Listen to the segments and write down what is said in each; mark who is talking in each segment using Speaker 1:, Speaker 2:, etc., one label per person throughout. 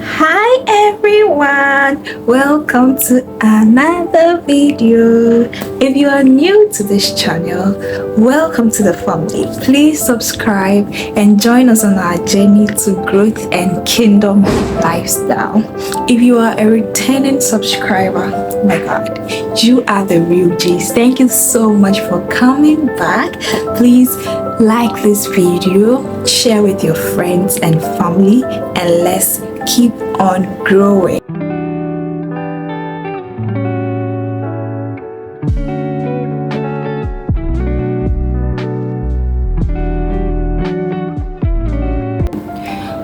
Speaker 1: Hi everyone, welcome to another video. If you are new to this channel, welcome to the family. Please subscribe and join us on our journey to growth and kingdom lifestyle. If you are a returning subscriber, my God, you are the real G's. Thank you so much for coming back. Please like this video, share with your friends and family, and let's keep on growing.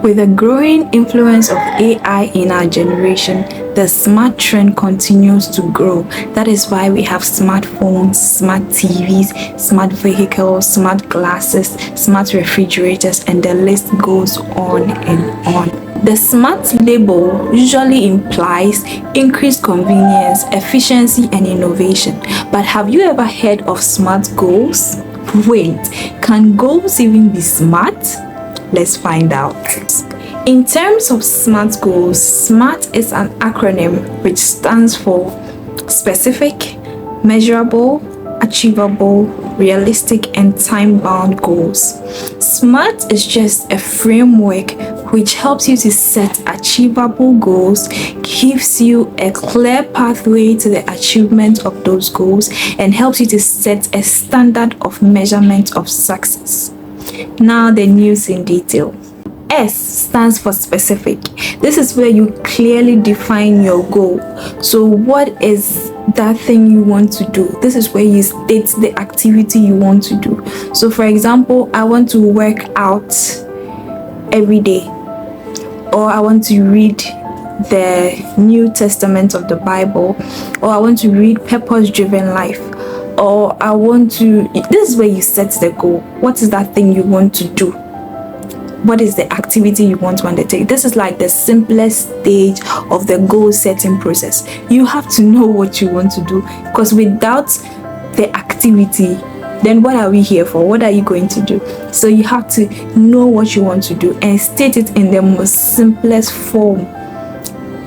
Speaker 1: With the growing influence of AI in our generation, the smart trend continues to grow. That is why we have smartphones, smart TVs, smart vehicles, smart glasses, smart refrigerators, and the list goes on and on. The smart label usually implies increased convenience, efficiency, and innovation. But have you ever heard of smart goals? Wait, can goals even be smart? Let's find out. In terms of SMART goals, SMART is an acronym which stands for specific, measurable, achievable, realistic, and time-bound goals. SMART is just a framework which helps you to set achievable goals, gives you a clear pathway to the achievement of those goals, and helps you to set a standard of measurement of success. Now the news in detail. S stands for specific. This is where you clearly define your goal. So what is that thing you want to do? This is where you state the activity you want to do. So for example, I want to work out every day, or I want to read the New Testament of the Bible, or I want to read Purpose-Driven Life, or I want to, this is where you set the goal. What is that thing you want to do? What is the activity you want to undertake? This is like the simplest stage of the goal setting process. You have to know what you want to do, because without the activity, then what are we here for? What are you going to do? So you have to know what you want to do and state it in the most simplest form,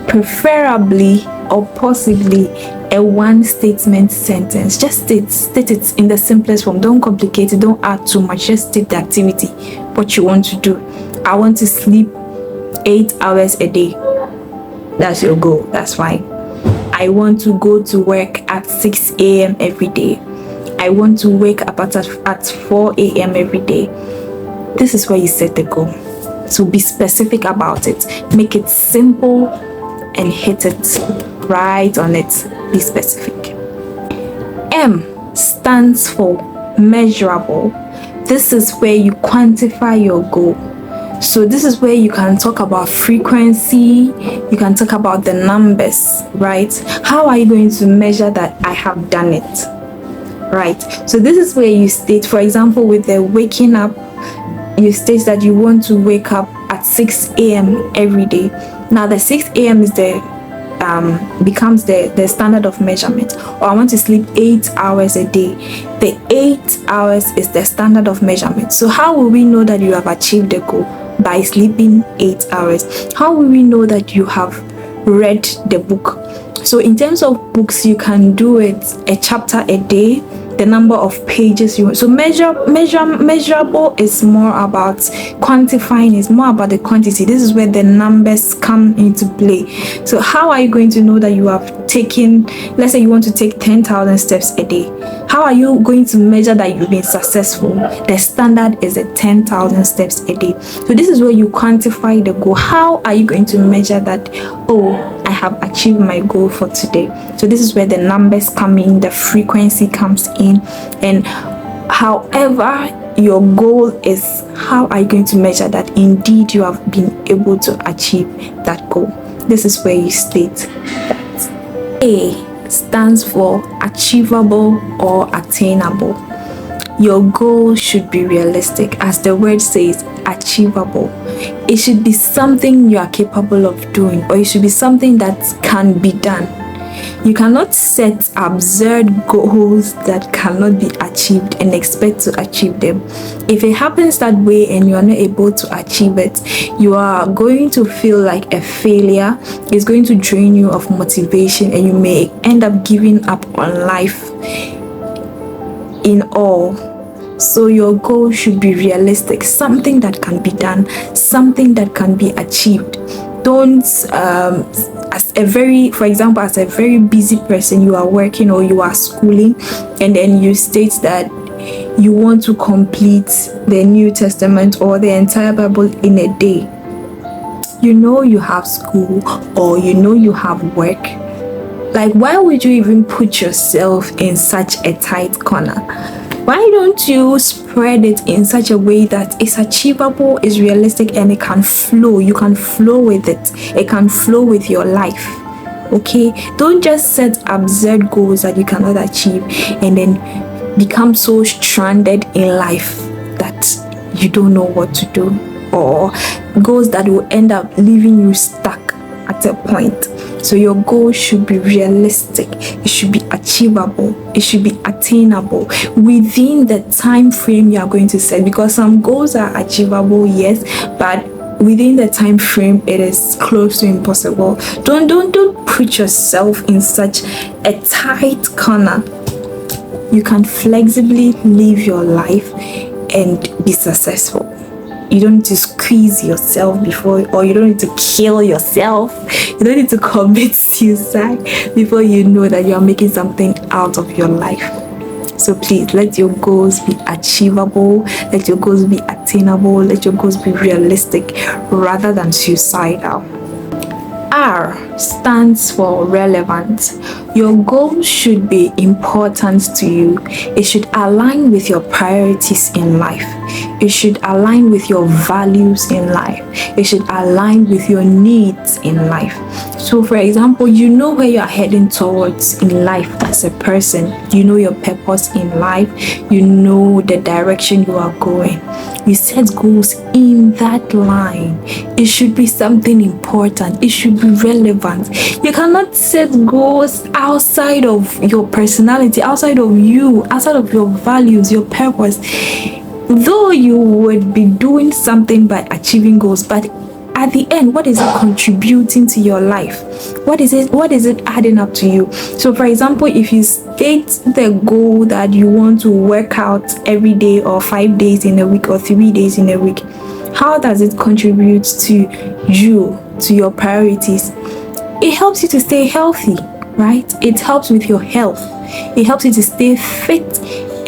Speaker 1: preferably or possibly a one statement sentence. Just state it in the simplest form. Don't complicate it, don't add too much. Just state the activity, what you want to do. I want to sleep 8 hours a day. That's your goal. That's fine. I want to go to work at 6 a.m. every day. I want to wake up at 4 a.m. every day. This is where you set the goal. So be specific about it. Make it simple and hit it right on it. Be specific. M stands for measurable. This is where you quantify your goal. So this is where you can talk about frequency, you can talk about the numbers, right? How are you going to measure that I have done it, right? So this is where you state, for example, with the waking up, you state that you want to wake up at 6 a.m. every day. Now the 6 a.m. is becomes the standard of measurement. Or I want to sleep 8 hours a day. The 8 hours is the standard of measurement. So how will we know that you have achieved the goal? By sleeping 8 hours. How will we know that you have read the book? So in terms of books, you can do it a chapter a day, the number of pages you want. So measurable is more about quantifying, is more about the quantity. This is where the numbers come into play. So how are you going to know that you have taken, let's say you want to take 10,000 steps a day? How are you going to measure that you've been successful? The standard is 10,000 steps a day. So this is where you quantify the goal. How are you going to measure that, oh, I have achieved my goal for today? So this is where the numbers come in, the frequency comes in, and however your goal is, how are you going to measure that indeed you have been able to achieve that goal? This is where you state that. A stands for achievable or attainable. Your goal should be realistic, as the word says, achievable. It should be something you are capable of doing, or it should be something that can be done. You cannot set absurd goals that cannot be achieved and expect to achieve them. If it happens that way and you are not able to achieve it, you are going to feel like a failure. It's going to drain you of motivation, and you may end up giving up on life in all. So your goal should be realistic, something that can be done, something that can be achieved. Don't for example, as a very busy person, you are working or you are schooling, and then you state that you want to complete the New Testament or the entire Bible in a day. You know you have school, or you know you have work. Like, why would you even put yourself in such a tight corner? Why don't you spread it in such a way that it's achievable, is realistic, and it can flow? You can flow with it. It can flow with your life. Okay? Don't just set absurd goals that you cannot achieve and then become so stranded in life that you don't know what to do, or goals that will end up leaving you stuck at a point. So your goal should be realistic, it should be achievable, it should be attainable within the time frame you are going to set, because some goals are achievable, yes, but within the time frame it is close to impossible. Don't put yourself in such a tight corner. You can flexibly live your life and be successful. You don't need to squeeze yourself before, or you don't need to kill yourself. You don't need to commit suicide before you know that you are making something out of your life. So please, let your goals be achievable, let your goals be attainable, let your goals be realistic rather than suicidal. R stands for relevant. Your goals should be important to you. It should align with your priorities in life. It should align with your values in life. It should align with your needs in life. So for example, you know where you are heading towards in life as a person. You know your purpose in life. You know the direction you are going. You set goals in that line. It should be something important. It should be relevant. You cannot set goals outside of your personality, outside of you, outside of your values, your purpose. Though you would be doing something by achieving goals, but at the end, what is it contributing to your life? What is it adding up to you? So for example, if you state the goal that you want to work out every day, or 5 days in a week, or 3 days in a week, how does it contribute to you, to your priorities? It helps you to stay healthy, right? It helps with your health. It helps you to stay fit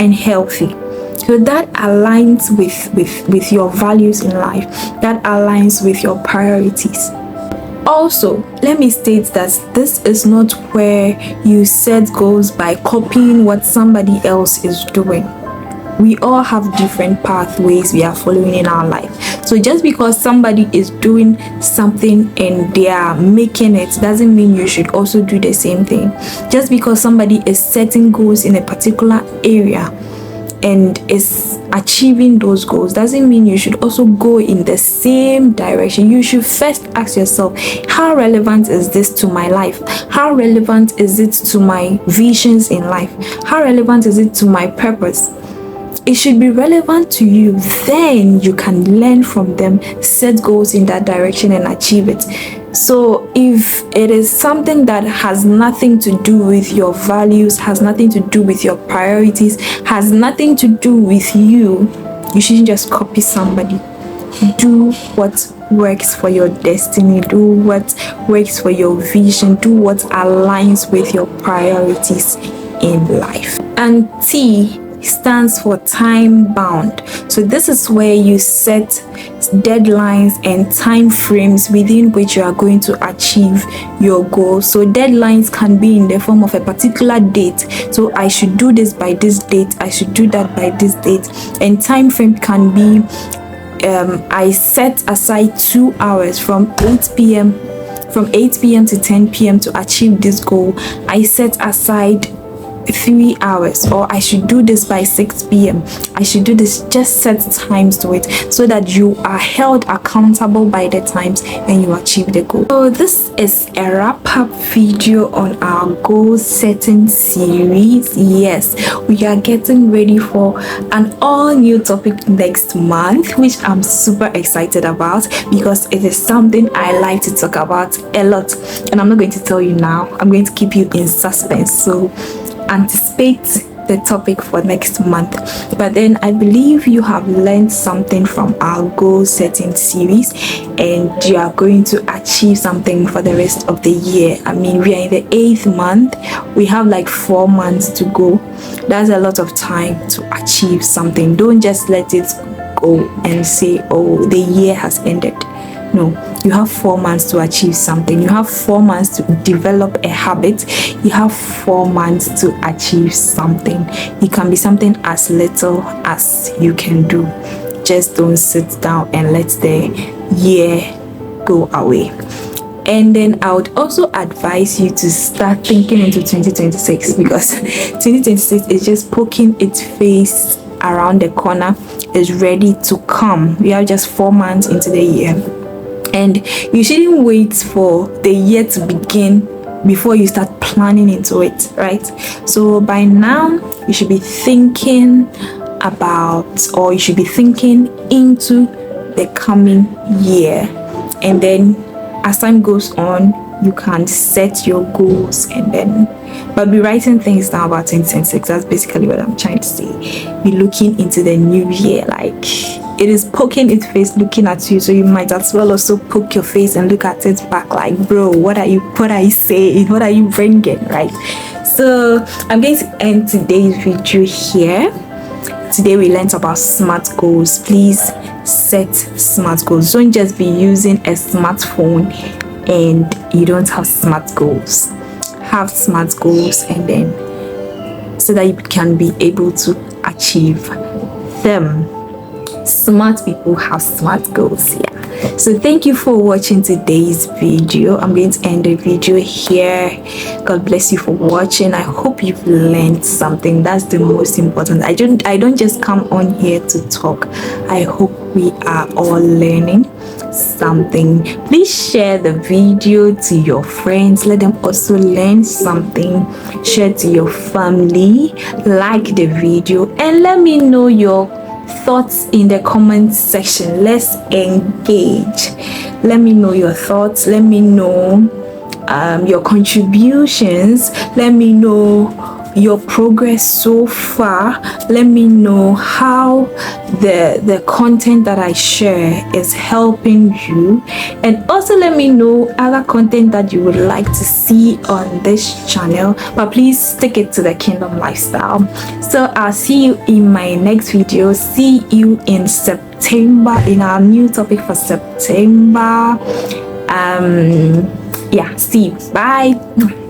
Speaker 1: and healthy. So that aligns with your values in life. That aligns with your priorities. Also, let me state that this is not where you set goals by copying what somebody else is doing. We all have different pathways we are following in our life. So just because somebody is doing something and they are making it doesn't mean you should also do the same thing. Just because somebody is setting goals in a particular area and is achieving those goals doesn't mean you should also go in the same direction. You should first ask yourself, how relevant is this to my life? How relevant is it to my visions in life? How relevant is it to my purpose? It should be relevant to you. Then you can learn from them, set goals in that direction and achieve it. So if it is something that has nothing to do with your values, has nothing to do with your priorities, has nothing to do with you, you shouldn't just copy somebody. Do what works for your destiny. Do what works for your vision. Do what aligns with your priorities in life. And T stands for time bound. So this is where you set deadlines and time frames within which you are going to achieve your goal. So deadlines can be in the form of a particular date. So I should do this by this date, I should do that by this date. And time frame can be I set aside 2 hours from 8 p.m. to 10 p.m. to achieve this goal. I set aside 3 hours, or I should do this by 6 p.m. I should do this. Just set times to it so that you are held accountable by the times and you achieve the goal. So this is a wrap-up video on our goal setting series. Yes, we are getting ready for an all new topic next month, which I'm super excited about because it is something I like to talk about a lot, and I'm not going to tell you now. I'm going to keep you in suspense, so anticipate the topic for next month. But then I believe you have learned something from our goal setting series and you are going to achieve something for the rest of the year. I mean, we are in the 8th month. We have like 4 months to go. That's a lot of time to achieve something. Don't just let it go and say, oh, the year has ended. No, you have 4 months to achieve something. You have 4 months to develop a habit. You have 4 months to achieve something. It can be something as little as you can do. Just don't sit down and let the year go away. And then I would also advise you to start thinking into 2026, because 2026 is just poking its face around the corner. Is ready to come. We are just 4 months into the year. And you shouldn't wait for the year to begin before you start planning into it, right? So by now, you should be thinking about, or you should be thinking into the coming year. And then as time goes on, you can set your goals and then, but be writing things down about 2026. That's basically what I'm trying to say. Be looking into the new year, like it is poking its face looking at you, so you might as well also poke your face and look at it back like, bro, what are you saying, what are you bringing, right? So I'm going to end today's video here. Today we learned about SMART goals. Please set SMART goals. Don't just be using a smartphone and you don't have SMART goals. Have SMART goals, and then so that you can be able to achieve them. Smart people have SMART goals. Yeah, so thank you for watching today's video. I'm going to end the video here. God bless you for watching. I hope you've learned something. That's the most important. I don't just come on here to talk. I hope we are all learning something. Please share the video to your friends. Let them also learn something. Share to your family. Like the video and let me know your thoughts in the comment section. Let's engage. Let me know your thoughts. Let me know your contributions. Let me know your progress so far. Let me know how the content that I share is helping you, and also let me know other content that you would like to see on this channel, but please stick it to the Kingdom Lifestyle. So I'll see you in my next video. See you in September in our new topic for September. Yeah, see you. Bye.